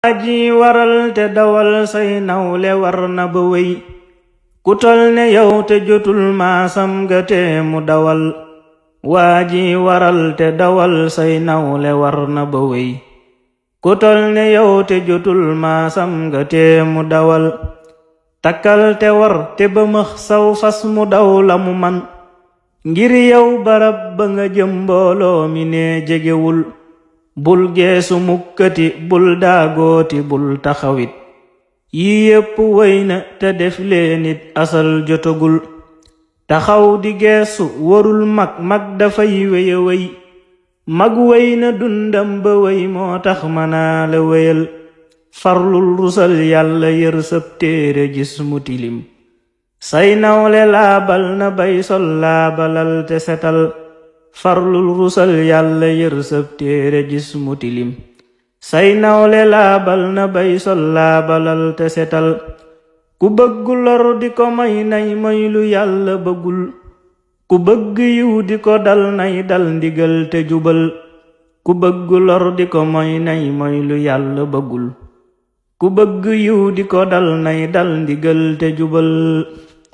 aji waral te dawal say nawle war na ba wéy ku tol ne yow te jotul maasam ga te mu dawal waaji waral te dawal say nawle war na ba wéy ku tol ne yow te jotul maasam ga te mu dawal takkal te war te ba mëx saw fas mu daw la mu man ngir yow barab ba nga jëm mbooloo mi ne jegewul bul geesu mukkati bul daagooti bul taxawit yi yépp wéy na te def leenit asal jotagul taxaw di geesu warul mag dafay wéya wéy mag wéy na dundam ba wéy moo tax manaa la wéyal farlul rusal yàlla yër sab téere gis mu tilim say nawle laabal na bay sol laabalal te setal farlul rusal yàlla yër sab téere gis mu tilim say nawle laabal na bay sol laabalal te setal ku bëgg lor di ko may nay moy lu yàlla bëggul ku bëgg yiw di ko dal nay dal ndigal te jubal ku bëgg lor di ko moy nay moy lu yàlla bëggul ku bëgg yiw di ko dal nay dal ndigal te jubal